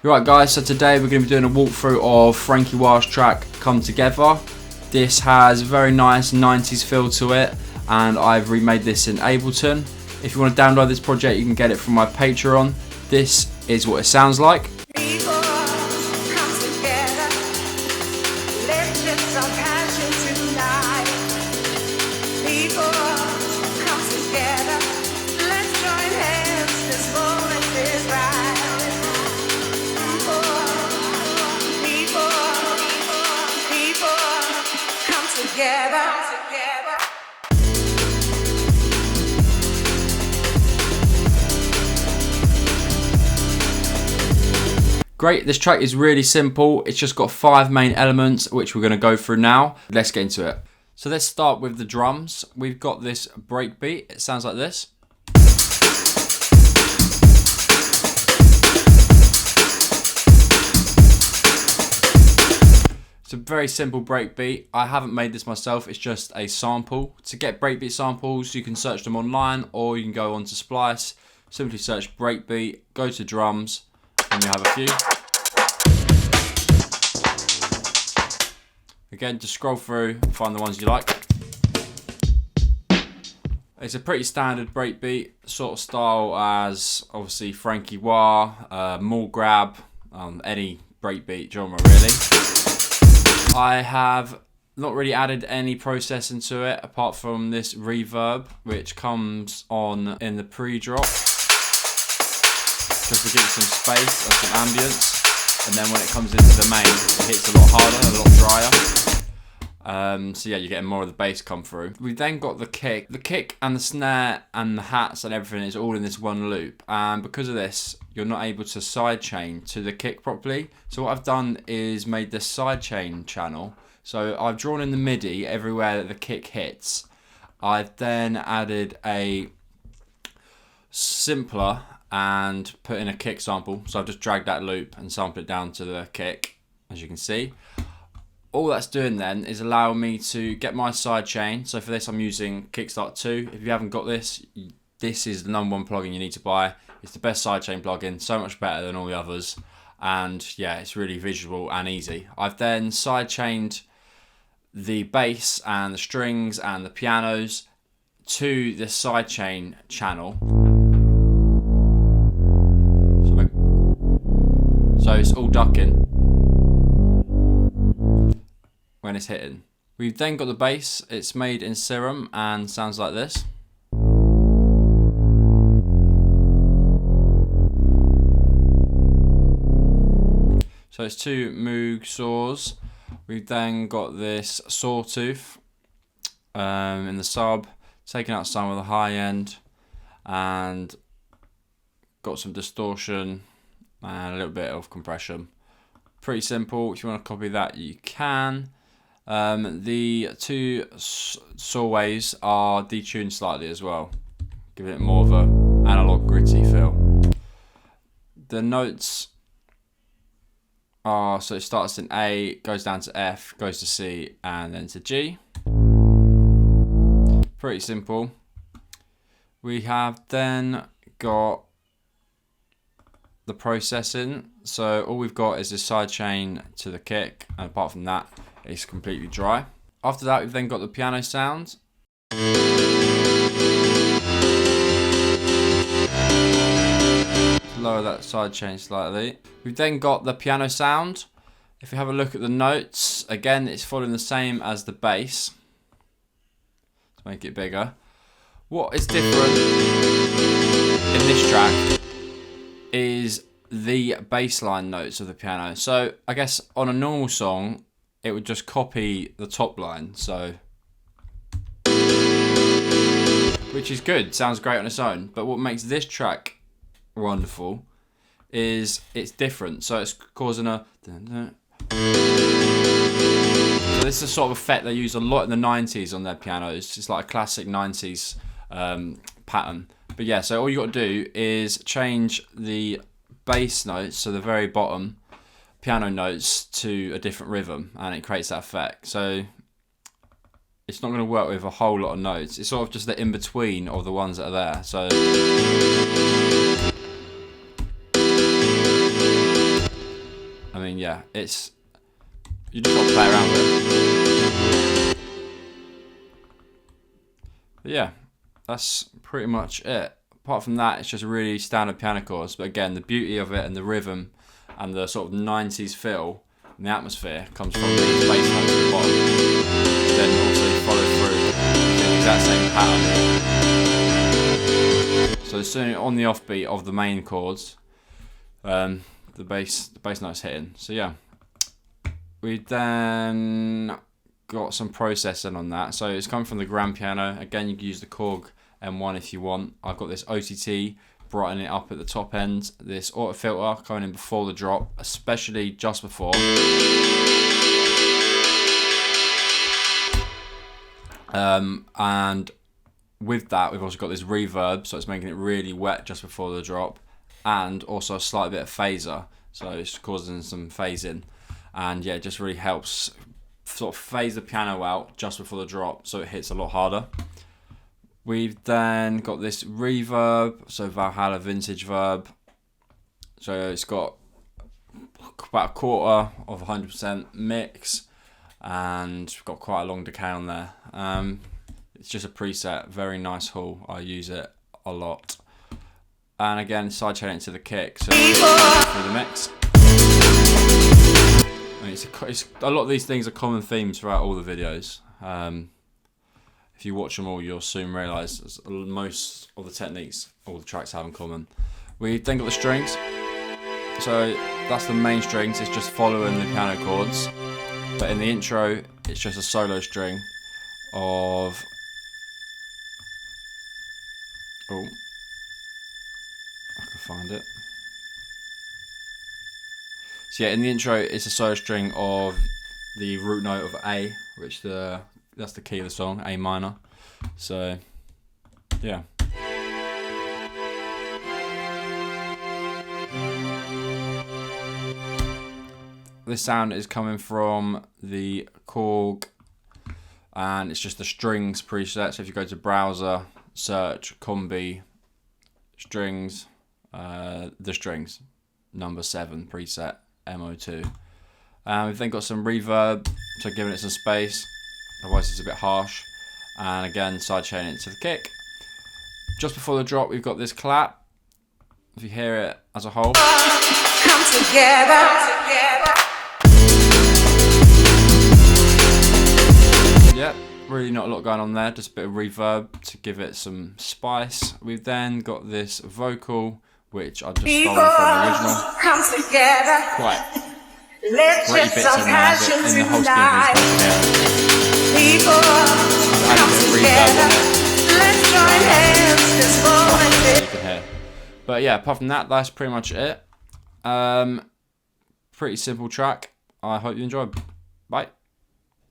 Right guys, so today we're going to be doing a walkthrough of Franky track Come Together. This has a very nice 90s feel to it, and I've remade this in Ableton. If you want to download this project, you can get it from my Patreon. This is what it sounds like. Great, this track is really simple. It's just got 5 main elements which we're going to go through now. Let's get into it. So let's start with the drums. We've got this breakbeat. It sounds like this. It's a very simple breakbeat. I haven't made this myself, it's just a sample. To get breakbeat samples, you can search them online or you can go onto Splice. Simply search breakbeat, go to drums, and you have a few. Again, just scroll through, find the ones you like. It's a pretty standard breakbeat, sort of style as obviously Franky more grab, any breakbeat genre really. I have not really added any process into it apart from this reverb which comes on in the pre-drop, just to give it some space and some ambience, and then when it comes into the main it hits a lot harder, a lot drier. So yeah, you're getting more of the bass come through. We've then got the kick. The kick and the snare and the hats and everything is all in this one loop, and because of this you're not able to sidechain to the kick properly. So what I've done is made this sidechain channel. So I've drawn in the MIDI everywhere that the kick hits. I've then added a simpler and put in a kick sample. So I've just dragged that loop and sampled it down to the kick, as you can see. All that's doing then is allowing me to get my sidechain. So for this I'm using Kickstart 2. If you haven't got this, this is the #1 plugin you need to buy. It's the best sidechain plugin, so much better than all the others. And yeah, it's really visual and easy. I've then sidechained the bass and the strings and the pianos to the sidechain channel. So it's all ducking when it's hitting. We've then got the bass. It's made in Serum and sounds like this. So it's 2 Moog saws. We've then got this sawtooth in the sub, taking out some of the high end, and got some distortion and a little bit of compression. Pretty simple. If you want to copy that, you can. The 2 sawways are detuned slightly as well, giving it more of a analog gritty feel. The notes are, so it starts in A, goes down to F, goes to C, and then to G. Pretty simple. We have then got the processing. So all we've got is this sidechain to the kick, and apart from that, it's completely dry. After that, we've then got the piano sound. Lower that sidechain slightly. We've then got the piano sound. If you have a look at the notes, again, it's following the same as the bass. Let's make it bigger. What is different in this track is the bassline notes of the piano. So I guess on a normal song, it would just copy the top line, so, which is good, sounds great on its own. But what makes this track wonderful is it's different. So it's causing a, so this is a sort of effect they use a lot in the 90s on their pianos. It's like a classic 90s pattern. But yeah, so all you got to do is change the bass notes, so the very bottom piano notes, to a different rhythm, and it creates that effect. So it's not going to work with a whole lot of notes. It's sort of just the in-between of the ones that are there. So yeah, you just got to play around with it. But yeah, that's pretty much it. Apart from that, it's just really standard piano chords. But again, the beauty of it and the rhythm and the sort of 90s feel and the atmosphere comes from these bass notes at the bottom. Then also follow through the exact same pattern. So as soon on the offbeat of the main chords, the bass note's hitting. So yeah, we then got some processing on that. So it's coming from the grand piano. Again, you can use the Korg M1 if you want. I've got this OTT brightening it up at the top end. This auto filter coming in before the drop, especially just before. And with that, we've also got this reverb, so it's making it really wet just before the drop, and also a slight bit of phaser, so it's causing some phasing. And yeah, it just really helps sort of phase the piano out just before the drop, so it hits a lot harder. We've then got this reverb, so Valhalla Vintage Verb. So it's got about a quarter of 100% mix, and we've got quite a long decay on there. It's just a preset, very nice haul. I use it a lot. And again, sidechaining to the kick, so through the mix. I mean, it's a lot of these things are common themes throughout all the videos. If you watch them all, you'll soon realise most of the techniques all the tracks have in common. We then got the strings. So that's the main strings, it's just following the piano chords. But in the intro, it's just a solo string of... Oh, I can find it. So yeah, in the intro, it's a solo string of the root note of A, which that's the key of the song, A minor. So, yeah. This sound is coming from the Korg, and it's just the strings preset. So if you go to browser, search combi strings, the strings, number 7 preset, MO2. We've then got some reverb, so giving it some space, otherwise it's a bit harsh. And again, sidechaining it to the kick. Just before the drop, we've got this clap. If you hear it as a whole. Come together. Yeah, really not a lot going on there, just a bit of reverb to give it some spice. We've then got this vocal, which I've just stolen from the original. Quite gritty bits in there, but in the whole scheme of things, add a bit of reverb on it. You can hear. But yeah, apart from that, that's pretty much it. Pretty simple track. I hope you enjoyed. Bye.